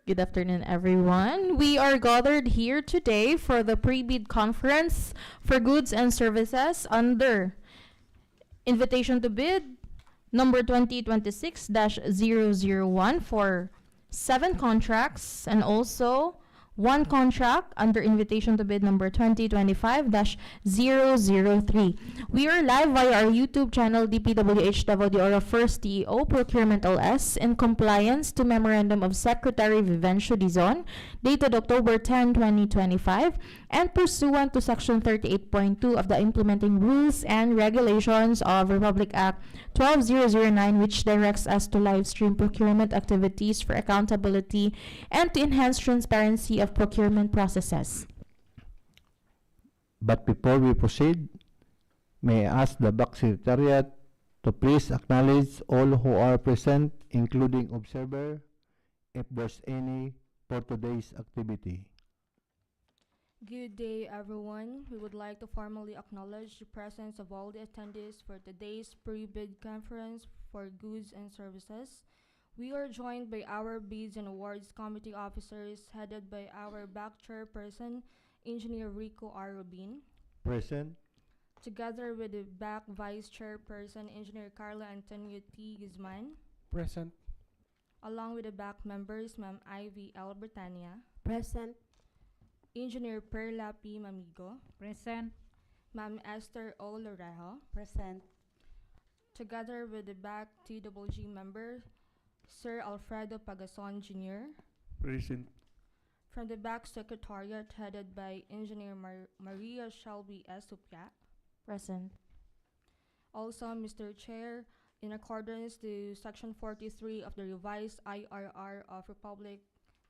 Good afternoon, everyone. We are gathered here today for the pre-bid conference for goods and services under invitation to bid number 2026-001 for 7 contracts and also 1 contract under invitation to bid number 2025-003. We are live via our YouTube channel DPWH Davao de Oro First TEO Procurement LS in compliance to Memorandum of Secretary Vivencio Dizon dated October 10, 2025 and pursuant to Section 38.2 of the Implementing Rules and Regulations of Republic Act 12009, which directs us to live stream procurement activities for accountability and to enhance transparency of procurement processes. But before we proceed, may I ask the BAC Secretariat to please acknowledge all who are present, including observer, if there's any, for today's activity. Good day, everyone. We would like to formally acknowledge the presence of all the attendees for today's pre-bid conference for goods and services. We are joined by our Bids and Awards Committee officers headed by our BAC Chairperson, Engineer Rico R. Rubin, Present. together with the BAC Vice Chairperson, Engineer Carla Antonio T. Guzman, Present. along with the BAC members, Ma'am Ivy L. Britannia, Present. Engineer Perla P. Mamigo, Present. Ma'am Esther O. Lorejo, Present. together with the BAC TWG member, Sir Alfredo Pagason Jr., Present. from the BAC Secretariat headed by Engineer Maria Shelby S. Supia. Present. Also, Mr. Chair, in accordance to Section 43 of the revised IRR of Republic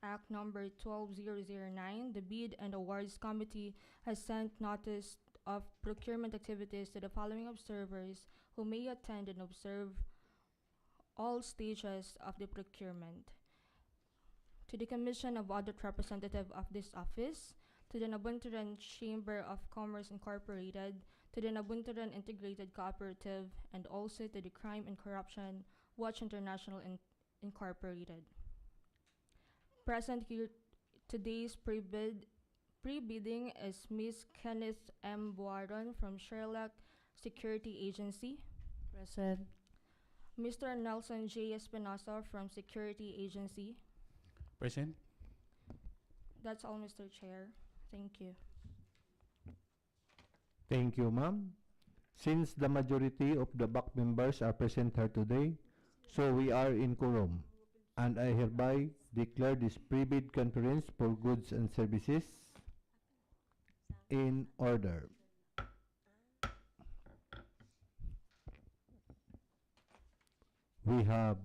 Act Number 12009, the Bid and Awards Committee has sent notice of procurement activities to the following observers who may attend and observe all stages of the procurement: to the Commission of Audit Representative of this office, to the Nabunturan Chamber of Commerce Incorporated, to the Nabunturan Integrated Cooperative, and also to the Crime and Corruption Watch International Incorporated. Present here today's pre-bidding is Ms. Kenneth M. Buaron from Sherlock Security Agency, Present. Mr. Nelson J. Espinosa from Security Agency. Present. That's all, Mr. Chair. Thank you. Thank you, ma'am. Since the majority of the BAC members are present here today, so we are in quorum, and I hereby declare this pre-bid conference for goods and services in order. We have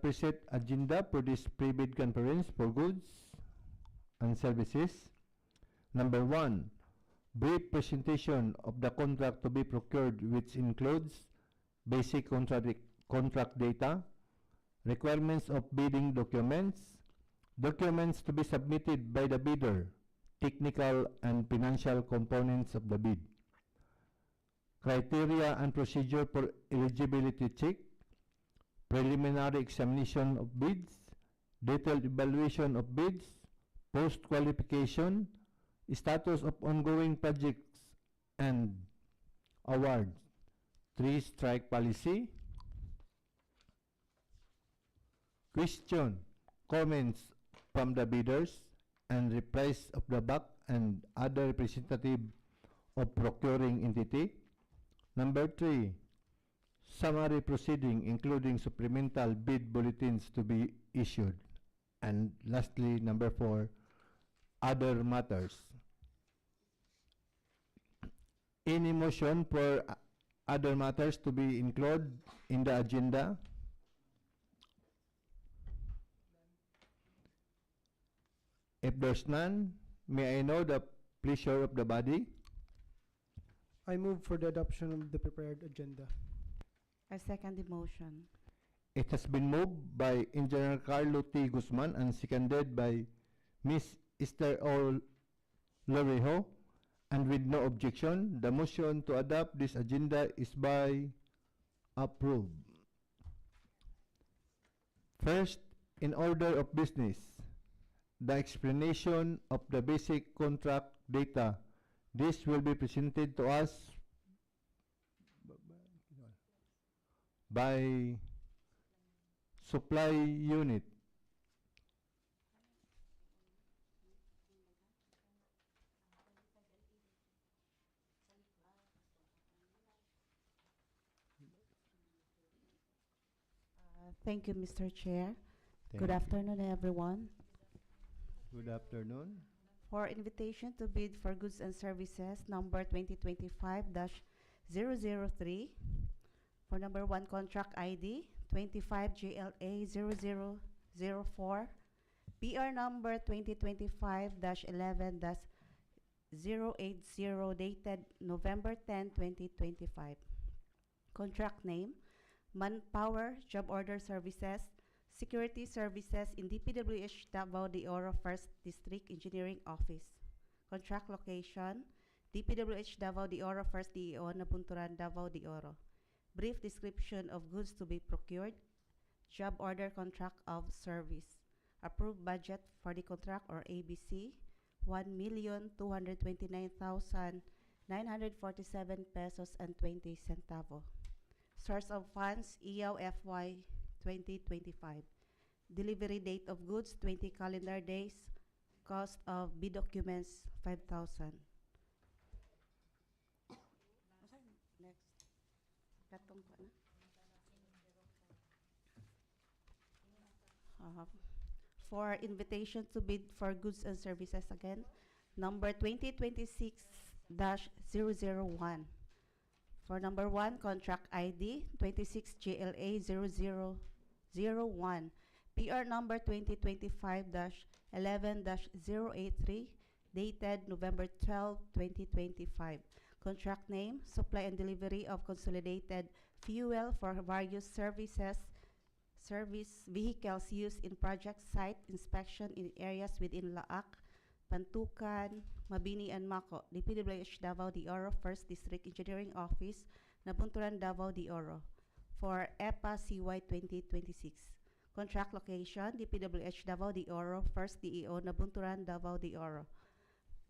preset agenda for this pre-bid conference for goods and services. Number 1, brief presentation of the contract to be procured, which includes basic contract data, requirements of bidding documents, documents to be submitted by the bidder, technical and financial components of the bid, criteria and procedure for eligibility check, preliminary examination of bids, detailed evaluation of bids, post-qualification, status of ongoing projects and awards, 3 strike policy. Question, comments from the bidders and replies of the BAC and other representative of procuring entity. Number 3, summary proceeding including supplemental bid bulletins to be issued. And lastly, number 4, other matters. Any motion for other matters to be included in the agenda? If there's none, may I know the pleasure of the body? I move for the adoption of the prepared agenda. I second the motion. It has been moved by Engineer Carlo T. Guzman and seconded by Ms. Esther O. Lorejo, and with no objection, the motion to adopt this agenda is by approved. First, In order of business, the explanation of the basic contract data. This will be presented to us by supply unit. Thank you, Mr. Chair. Thank Good you. afternoon, everyone. Good afternoon. For invitation to bid for goods and services, number 2025-003. For number 1, contract ID 25GLA0004. PR number 2025-11-080, dated November 10, 2025. Contract name, Manpower Job Order Services, Security Services in DPWH Davao de Oro 1st District Engineering Office. Contract location, DPWH Davao de Oro 1st DEO, Nabunturan, Davao de Oro. Brief description of goods to be procured. Job order contract of service. Approved budget for the contract or ABC, 1,229,947 pesos and 20 centavo. Source of funds, EO FY 2025. Delivery date of goods, 20 calendar days. Cost of bid documents, 5,000. Next. Katong ko na. For invitation to bid for goods and services again, number 2026-001. For number 1, contract ID 26GLA0001. PR number 2025-11-083, dated November 12, 2025. Contract name, supply and delivery of consolidated fuel for various service vehicles used in project site inspection in areas within Laak, Pantukan, Mabini, and Maco, DPWH Davao de Oro 1st District Engineering Office, Nabunturan, Davao de Oro, for EPA CY 2026. Contract location, DPWH Davao de Oro 1st DEO, Nabunturan, Davao de Oro.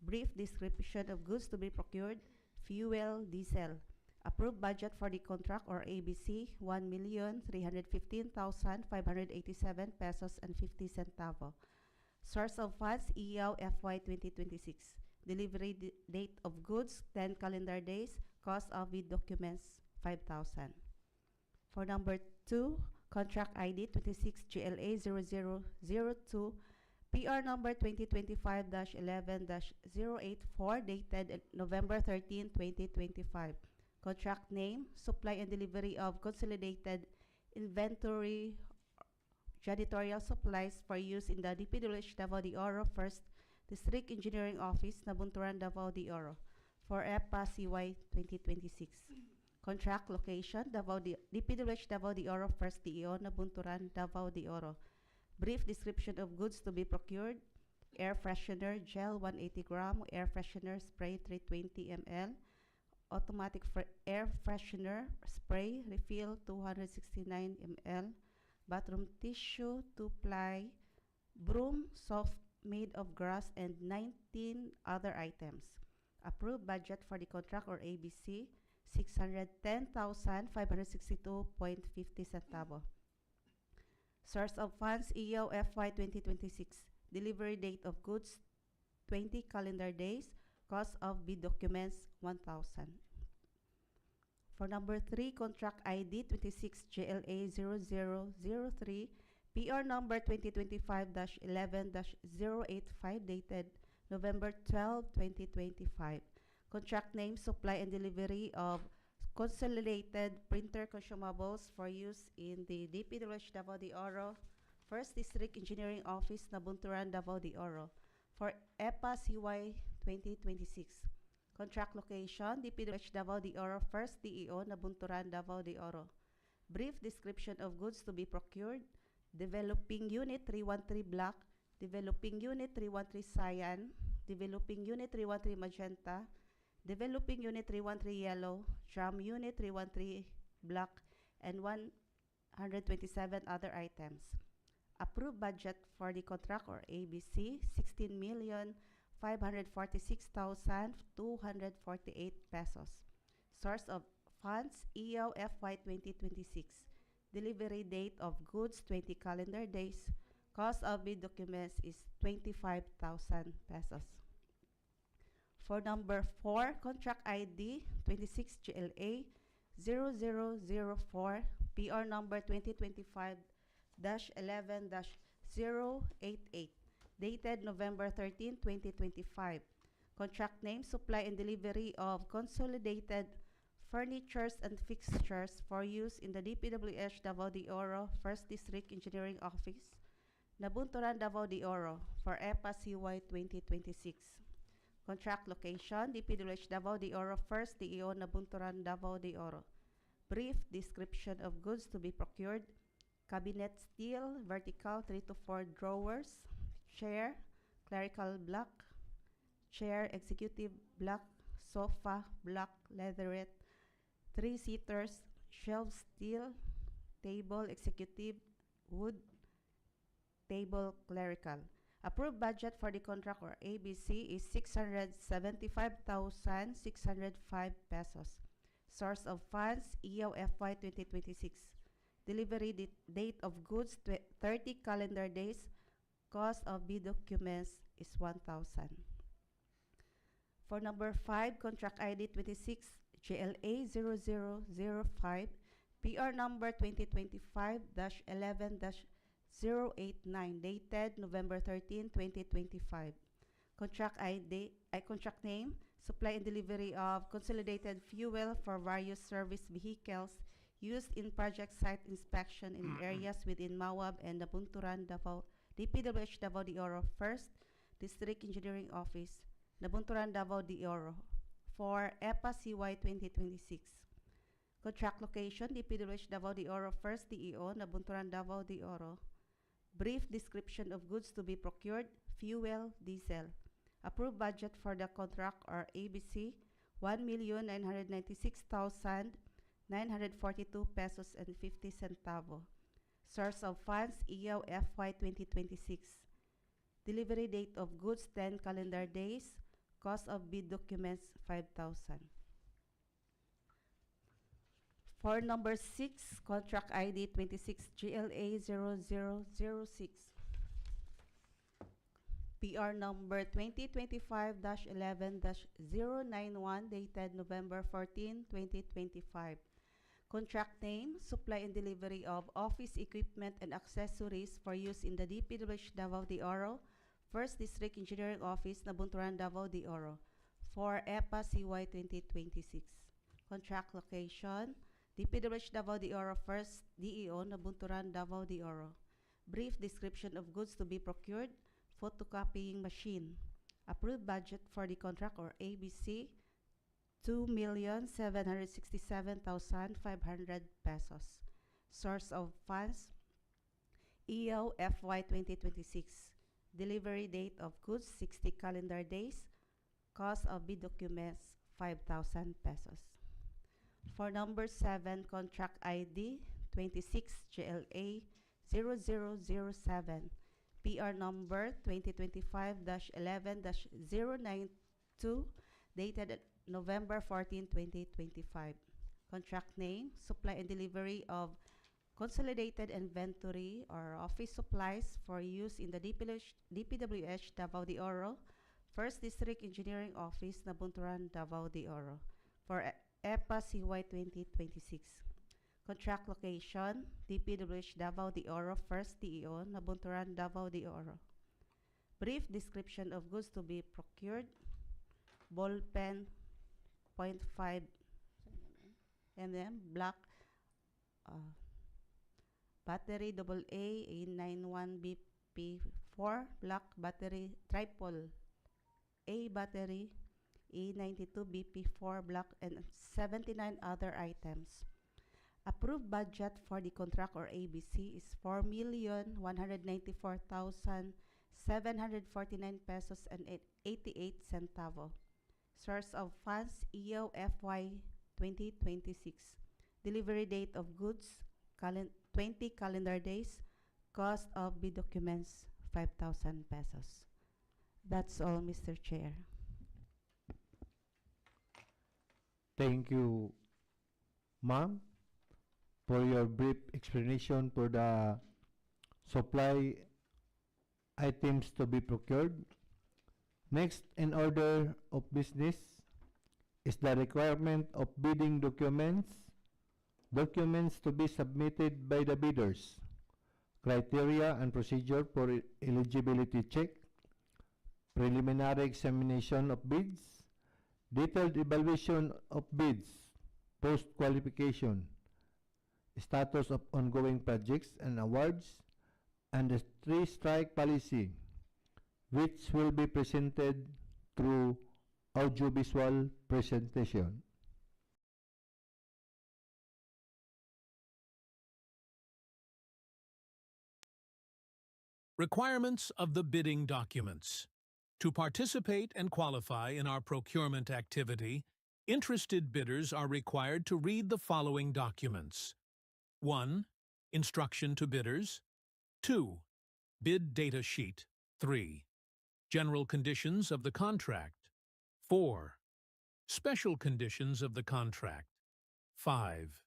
Brief description of goods to be procured, fuel, diesel. Approved budget for the contract or ABC, 1,315,587 pesos and 50 centavo. Source of funds, EO FY 2026. Delivery date of goods, 10 calendar days. Cost of bid documents, 5,000. For number 2, contract ID 26GLA0002. PR number 2025-11-084, dated November 13, 2025. Contract name, supply and delivery of consolidated inventory janitorial supplies for use in the DPWH Davao de Oro 1st District Engineering Office, Nabunturan, Davao de Oro, for EPA CY 2026. Contract location, DPWH Davao de Oro 1st DEO, Nabunturan, Davao de Oro. Brief description of goods to be procured. Air freshener gel 180 gram, air freshener spray 320 ml, automatic air freshener spray refill 269 ml, bathroom tissue 2-ply, broom soft made of grass, and 19 other items. Approved budget for the contract or ABC, 610,562.50 centavo. Source of funds, EO FY 2026. Delivery date of goods, 20 calendar days. Cost of bid documents, 1,000. For number 3, contract ID 26GLA0003, PR number 2025-11-085, dated November 12, 2025. Contract name, supply and delivery of consolidated printer consumables for use in the DPWH Davao de Oro 1st District Engineering Office, Nabunturan, Davao de Oro, for EPA CY 2026. Contract location, DPWH Davao de Oro 1st DEO, Nabunturan, Davao de Oro. Brief description of goods to be procured. Developing Unit 313 Black, Developing Unit 313 Cyan, Developing Unit 313 Magenta, Developing Unit 313 Yellow, Drum Unit 313 Black, and 127 other items. Approved budget for the contract or ABC, 16,546,248 pesos. Source of funds, EO FY 2026. Delivery date of goods, 20 calendar days. Cost of bid documents is 25,000 pesos. For number 4, contract ID 26 GLA 0004, PR number 2025-11-088, dated November 13, 2025. Contract name, supply and delivery of consolidated furnitures and fixtures for use in the DPWH Davao de Oro 1st District Engineering Office, Nabunturan, Davao de Oro, for EPA CY 2026. Contract location, DPWH Davao de Oro 1st DEO Nabunturan, Davao de Oro. Brief description of goods to be procured: cabinet steel, vertical 3 to 4 drawers, chair, clerical black, chair, executive black, sofa, black, leatherette, 3-seaters, shelf steel, table, executive, wood, table, clerical. Approved budget for the contract or ABC is 675,605 pesos. Source of funds, EO FY 2026. Delivery date of goods, 30 calendar days. Cost of bid documents is 1,000. For number 5, contract ID 26 GLA 0005, PR number 2025-11-089, dated November 13, 2025. Contract name, supply and delivery of consolidated fuel for various service vehicles used in project site inspection in areas within Mawab and Nabunturan, Davao, DPWH Davao de Oro 1st District Engineering Office, Nabunturan, Davao de Oro, for EPA CY 2026. Contract location, DPWH Davao de Oro 1st DEO, Nabunturan, Davao de Oro. Brief description of goods to be procured: fuel, diesel. Approved budget for the contract or ABC, 1,996,942 pesos and 50 centavo. Source of funds, EO FY 2026. Delivery date of goods, 10 calendar days. Cost of bid documents, 5,000. For number 6, contract ID 26 GLA 0006. PR number 2025-11-091, dated November 14, 2025. Contract name, supply and delivery of office equipment and accessories for use in the DPWH Davao de Oro, 1st District Engineering Office, Nabunturan, Davao de Oro, for EPA CY 2026. Contract location, DPWH Davao de Oro 1st DEO, Nabunturan, Davao de Oro. Brief description of goods to be procured: photocopying machine. Approved budget for the contract or ABC, 2,767,500 pesos. Source of funds, EO FY 2026. Delivery date of goods, 60 calendar days. Cost of bid documents, 5,000 pesos. For number 7, contract ID 26 GLA 0007, PR number 2025-11-092, dated November 14, 2025. Contract name, supply and delivery of consolidated inventory or office supplies for use in the DPWH Davao de Oro, 1st District Engineering Office, Nabunturan, Davao de Oro, for EPA CY 2026. Contract location, DPWH Davao de Oro 1st DEO, Nabunturan, Davao de Oro. Brief description of goods to be procured: ball pen 0.5 mm black, battery AA A91BP4 black battery, triple A battery A92BP4 black, and 79 other items. Approved budget for the contract or ABC is 4,194,749 pesos and 88 centavo. Source of funds, EO FY 2026. Delivery date of goods, 20 calendar days. Cost of bid documents, 5,000 pesos. That's all, Mr. Chair. Thank you, ma'am, for your brief explanation for the supply items to be procured. Next in order of business is the requirement of bidding documents. Documents to be submitted by the bidders. Criteria and procedure for eligibility check. Preliminary examination of bids. Detailed evaluation of bids. Post-qualification. Status of ongoing projects and awards. And the three-strike policy, which will be presented through audiovisual presentation. Requirements of the bidding documents. To participate and qualify in our procurement activity, interested bidders are required to read the following documents. 1. Instruction to bidders. 2. Bid data sheet. 3. General conditions of the contract. 4. Special conditions of the contract. 5.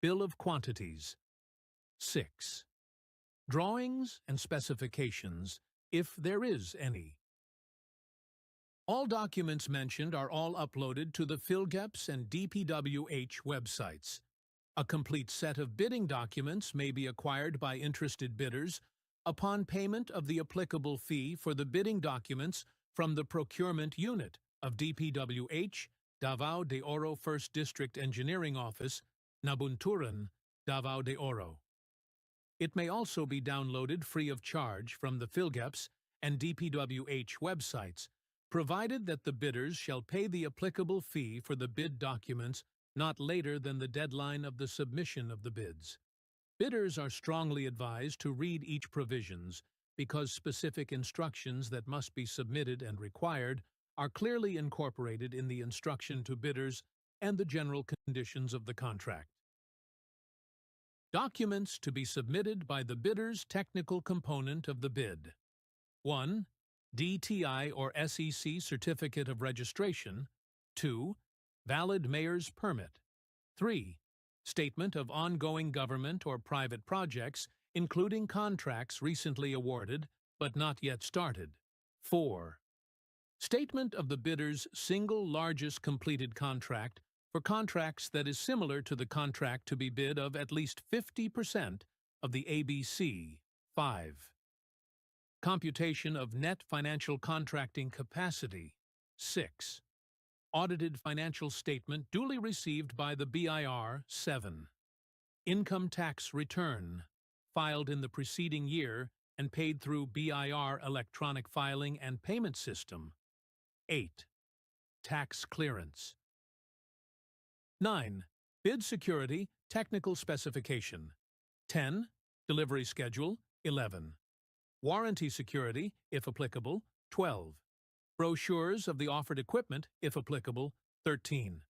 Bill of quantities. 6. Drawings and specifications, if there is any. All documents mentioned are all uploaded to the PhilGEPS and DPWH websites. A complete set of bidding documents may be acquired by interested bidders upon payment of the applicable fee for the bidding documents from the procurement unit of DPWH, Davao de Oro 1st District Engineering Office, Nabunturan, Davao de Oro. It may also be downloaded free of charge from the PhilGEPS and DPWH websites, provided that the bidders shall pay the applicable fee for the bid documents not later than the deadline of the submission of the bids. Bidders are strongly advised to read each provisions because specific instructions that must be submitted and required are clearly incorporated in the instruction to bidders and the general conditions of the contract. Documents to be submitted by the bidder's technical component of the bid. 1. DTI or SEC Certificate of Registration. 2. Valid Mayor's Permit. 3. Statement of ongoing government or private projects, including contracts recently awarded but not yet started. 4. Statement of the bidder's single largest completed contract for contracts that is similar to the contract to be bid of at least 50% of the ABC. 5. Computation of net financial contracting capacity. 6. Audited financial statement duly received by the BIR. 7. Income tax return, filed in the preceding year and paid through BIR electronic filing and payment system. 8. Tax clearance. 9. Bid security, technical specification. 10. Delivery schedule. 11. Warranty security, if applicable. 12. Brochures of the offered equipment, if applicable. 13.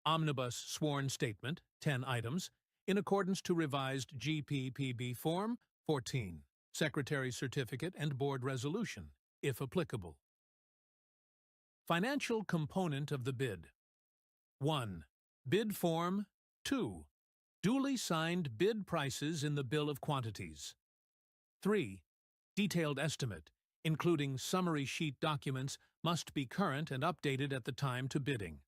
Omnibus sworn statement, 10 items, in accordance to revised GPPB form. 14. Secretary certificate and board resolution, if applicable. Financial component of the bid. 1. Bid form. 2. Duly signed bid prices in the bill of quantities. 3. Detailed estimate, including summary sheet documents, must be current and updated at the time to bidding.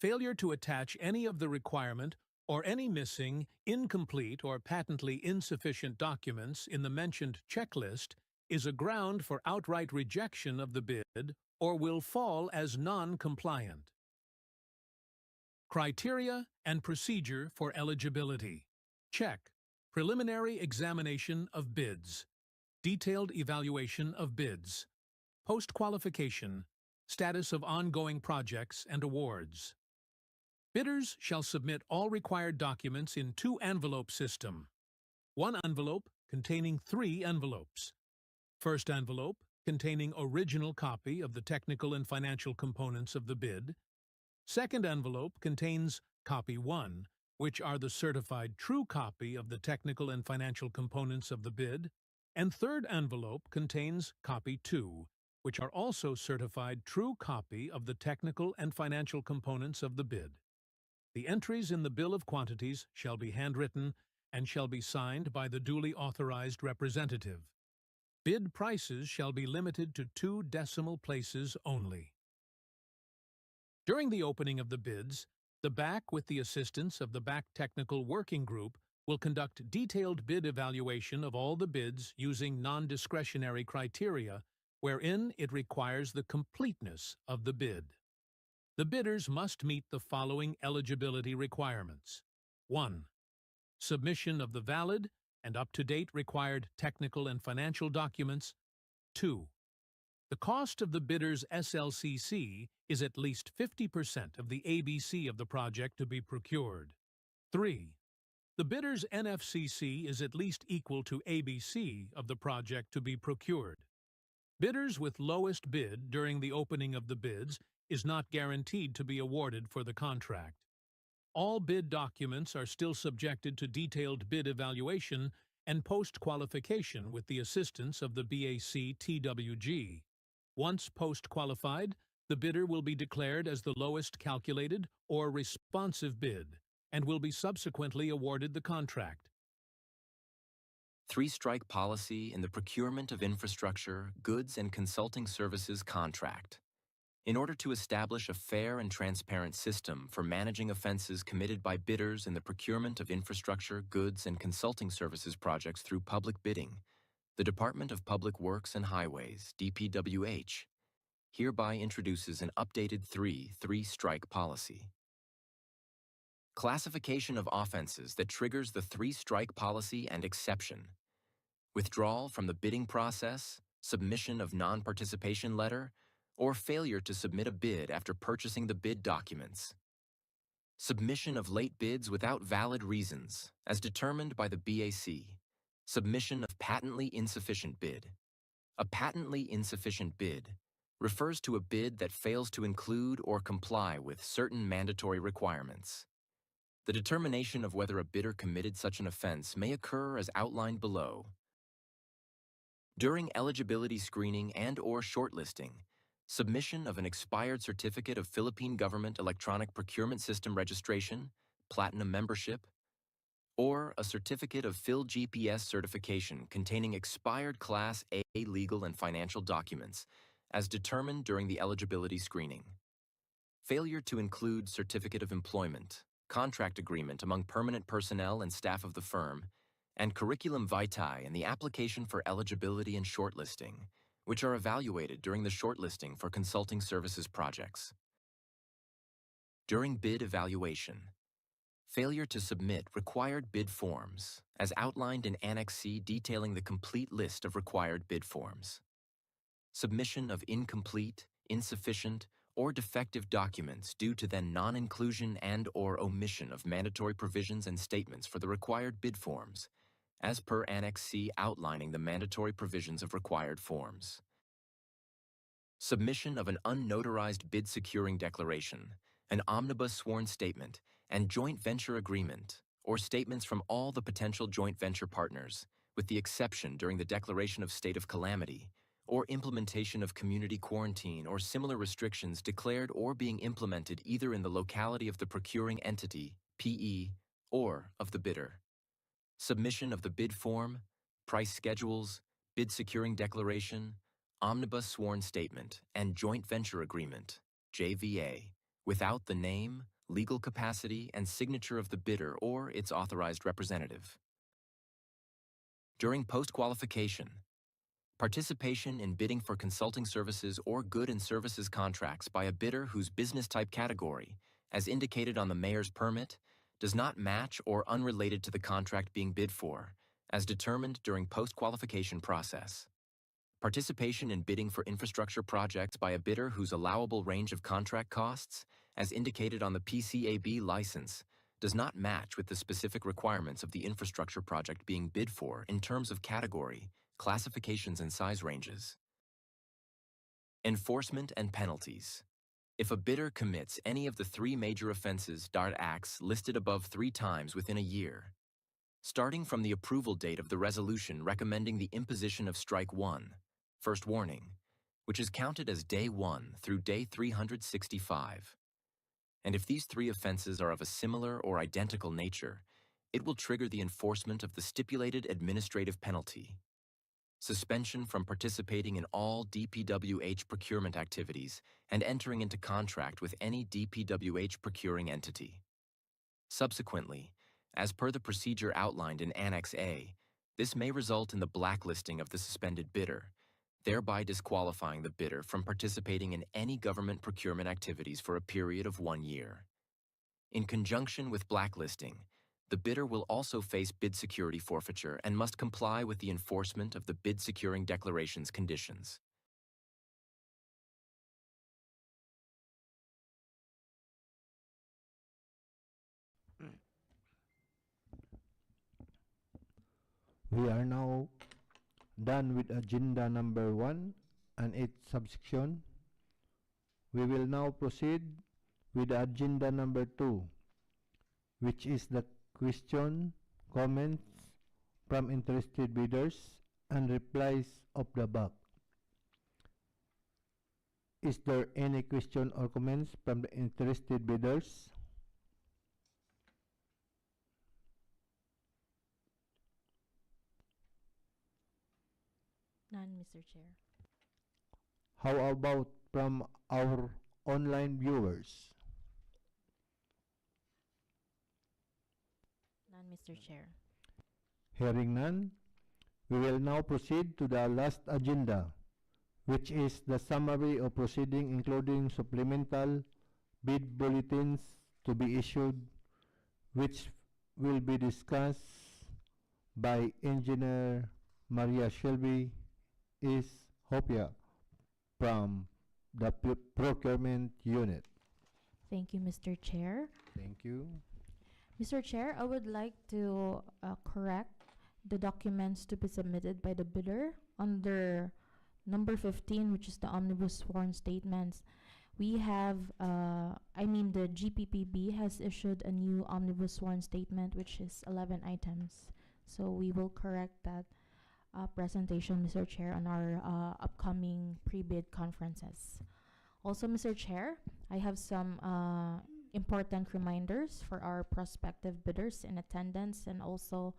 Failure to attach any of the requirement or any missing, incomplete, or patently insufficient documents in the mentioned checklist is a ground for outright rejection of the bid or will fall as non-compliant. Criteria and procedure for eligibility. Check. Preliminary examination of bids. Detailed evaluation of bids. Post-qualification. Status of ongoing projects and awards. Bidders shall submit all required documents in 2 envelope system. 1 envelope containing 3 envelopes. First envelope containing original copy of the technical and financial components of the bid. Second envelope contains copy 1, which are the certified true copy of the technical and financial components of the bid, and third envelope contains copy 2, which are also certified true copy of the technical and financial components of the bid. The entries in the bill of quantities shall be handwritten and shall be signed by the duly authorized representative. Bid prices shall be limited to 2 decimal places only. During the opening of the bids, the BAC, with the assistance of the BAC Technical Working Group, will conduct detailed bid evaluation of all the bids using non-discretionary criteria, wherein it requires the completeness of the bid. The bidders must meet the following eligibility requirements. 1. Submission of the valid and up-to-date required technical and financial documents. 2. The cost of the bidder's SLCC is at least 50% of the ABC of the project to be procured. 3. The bidder's NFCC is at least equal to ABC of the project to be procured. Bidders with lowest bid during the opening of the bids is not guaranteed to be awarded for the contract. All bid documents are still subjected to detailed bid evaluation and post-qualification with the assistance of the BAC TWG. Once post-qualified, the bidder will be declared as the lowest calculated or responsive bid and will be subsequently awarded the contract. Three-strike policy in the procurement of infrastructure, goods, and consulting services contract. In order to establish a fair and transparent system for managing offenses committed by bidders in the procurement of infrastructure, goods, and consulting services projects through public bidding, the Department of Public Works and Highways, DPWH, hereby introduces an updated three-strike policy. Classification of offenses that triggers the three-strike policy and exception. Withdrawal from the bidding process, submission of non-participation letter, or failure to submit a bid after purchasing the bid documents. Submission of late bids without valid reasons, as determined by the BAC. Submission of patently insufficient bid. A patently insufficient bid refers to a bid that fails to include or comply with certain mandatory requirements. The determination of whether a bidder committed such an offense may occur as outlined below. During eligibility screening and/or shortlisting, submission of an expired certificate of Philippine Government Electronic Procurement System registration, Platinum membership, or a certificate of PhilGPS certification containing expired Class A legal and financial documents, as determined during the eligibility screening. Failure to include certificate of employment, contract agreement among permanent personnel and staff of the firm, and curriculum vitae in the application for eligibility and shortlisting, which are evaluated during the shortlisting for consulting services projects. During bid evaluation, failure to submit required bid forms, as outlined in Annex C detailing the complete list of required bid forms. Submission of incomplete, insufficient, or defective documents due to then non-inclusion and/or omission of mandatory provisions and statements for the required bid forms, as per Annex C outlining the mandatory provisions of required forms. Submission of an unnotarized bid securing declaration, an omnibus sworn statement, and joint venture agreement, or statements from all the potential joint venture partners, with the exception during the declaration of state of calamity, or implementation of community quarantine or similar restrictions declared or being implemented either in the locality of the procuring entity, PE, or of the bidder. Submission of the bid form, price schedules, bid securing declaration, omnibus sworn statement, and joint venture agreement, JVA, without the name, legal capacity, and signature of the bidder or its authorized representative. During post-qualification, participation in bidding for consulting services or good and services contracts by a bidder whose business type category, as indicated on the mayor's permit, does not match or unrelated to the contract being bid for, as determined during post-qualification process. Participation in bidding for infrastructure projects by a bidder whose allowable range of contract costs, as indicated on the PCAB license, does not match with the specific requirements of the infrastructure project being bid for in terms of category, classifications, and size ranges. Enforcement and penalties. If a bidder commits any of the three major offenses DART acts listed above 3 times within a year, starting from the approval date of the resolution recommending the imposition of strike 1, first warning, which is counted as day 1 through day 365. And if these 3 offenses are of a similar or identical nature, it will trigger the enforcement of the stipulated administrative penalty: suspension from participating in all DPWH procurement activities and entering into contract with any DPWH procuring entity. Subsequently, as per the procedure outlined in Annex A, this may result in the blacklisting of the suspended bidder, thereby disqualifying the bidder from participating in any government procurement activities for a period of 1 year. In conjunction with blacklisting, the bidder will also face bid security forfeiture and must comply with the enforcement of the bid securing declaration's conditions. We are now done with agenda number 1 and its subsection. We will now proceed with agenda number 2, which is the question, comments from interested bidders and replies of the above. Is there any question or comments from the interested bidders? None, Mr. Chair. How about from our online viewers? None, Mr. Chair. Hearing none, we will now proceed to the last agenda, which is the summary of proceeding, including supplemental bid bulletins to be issued, which will be discussed by Engineer Maria Shelby is Hopia from the procurement unit. Thank you, Mr. Chair. Thank you. Mr. Chair, I would like to correct the documents to be submitted by the bidder under number 15, which is the omnibus sworn statements. We have, the GPPB has issued a new omnibus sworn statement, which is 11 items. So we will correct that presentation, Mr. Chair, on our upcoming pre-bid conferences. Also, Mr. Chair, I have some important reminders for our prospective bidders in attendance and also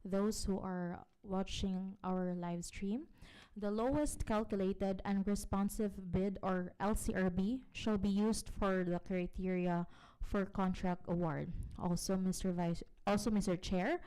those who are watching our live stream. The lowest calculated and responsive bid, or LCRB, shall be used for the criteria for contract award. Also, Mr. Chair,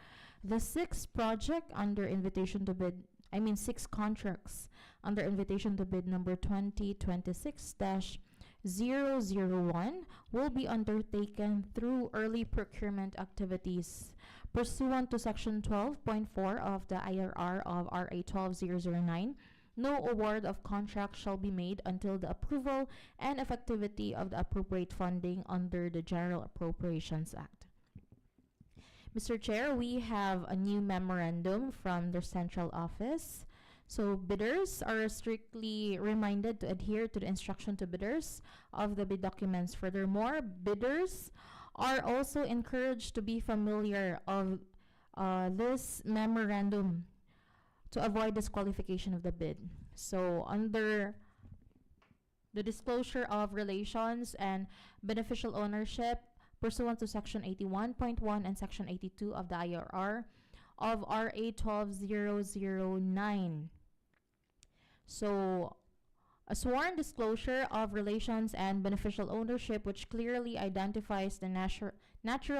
the 6 project under invitation to bid, 6 contracts under invitation to bid number 2026-001 will be undertaken through early procurement activities pursuant to Section 12.4 of the IRR of RA 12009. No award of contract shall be made until the approval and effectivity of the appropriate funding under the General Appropriations Act. Mr. Chair, we have a new memorandum from the central office. So bidders are strictly reminded to adhere to the instruction to bidders of the bid documents. Furthermore, bidders are also encouraged to be familiar of this memorandum to avoid disqualification of the bid. So under the disclosure of relations and beneficial ownership pursuant to Section 81.1 and Section 82 of the IRR of RA 12009. So a sworn disclosure of relations and beneficial ownership which clearly identifies the natural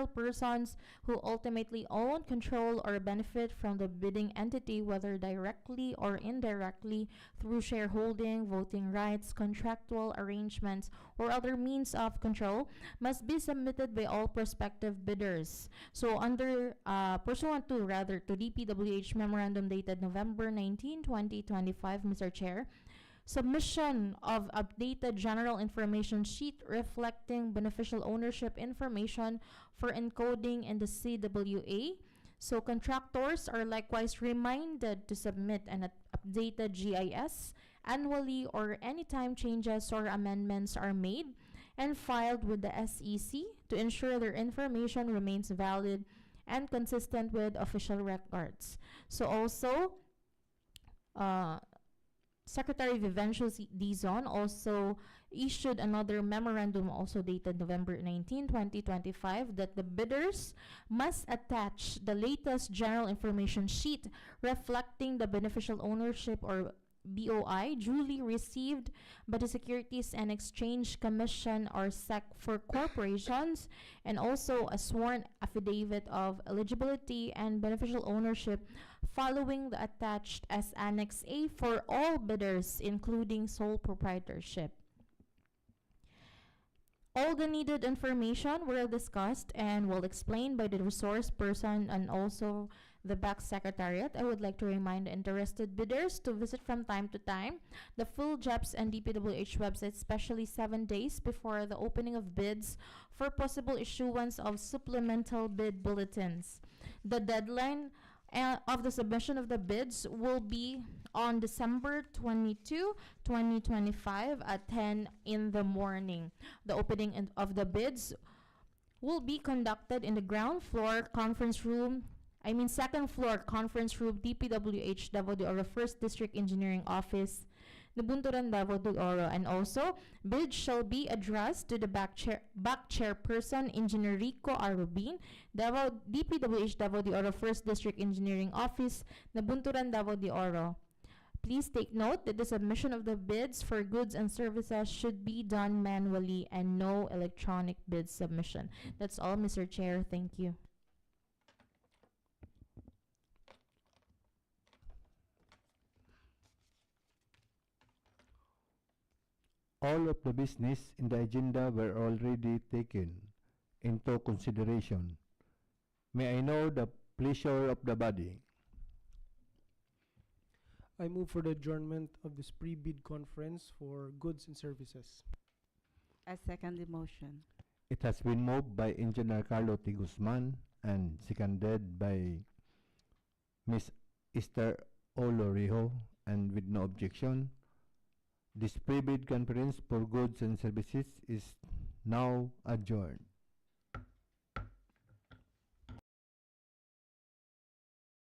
persons who ultimately own, control, or benefit from the bidding entity, whether directly or indirectly through shareholding, voting rights, contractual arrangements, or other means of control, must be submitted by all prospective bidders. So under pursuant to DPWH memorandum dated November 19, 2025, Mr. Chair, submission of updated general information sheet reflecting beneficial ownership information for encoding in the CWA. So contractors are likewise reminded to submit an updated GIS annually or anytime changes or amendments are made and filed with the SEC to ensure their information remains valid and consistent with official records. So also, Secretary Vivencio Dizon also issued another memorandum also dated November 19, 2025 that the bidders must attach the latest general information sheet reflecting the beneficial ownership or BOI duly received by the Securities and Exchange Commission or SEC for corporations, and also a sworn affidavit of eligibility and beneficial ownership following the attached as Annex A for all bidders, including sole proprietorship. All the needed information were discussed and well explained by the resource person and also the back secretariat. I would like to remind interested bidders to visit from time to time the full JEPS and DPWH websites, especially 7 days before the opening of bids for possible issuance of supplemental bid bulletins. The deadline of the submission of the bids will be on December 22, 2025 at 10 in the morning. The opening of the bids will be conducted in the second floor conference room, DPWH Davao de Oro 1st District Engineering Office, Nabunturan, Davao de Oro. And also, bids shall be addressed to the back chairperson, Engineer Rico R. Rubin, DPWH Davao de Oro 1st District Engineering Office, Nabunturan, Davao de Oro. Please take note that the submission of the bids for goods and services should be done manually and no electronic bid submission. That's all, Mr. Chair. Thank you. All of the business in the agenda were already taken into consideration. May I know the pleasure of the body? I move for the adjournment of this pre-bid conference for goods and services. I second the motion. It has been moved by Engineer Carlo T. Guzman and seconded by Ms. Esther Olorijo, and with no objection, this pre-bid conference for goods and services is now adjourned.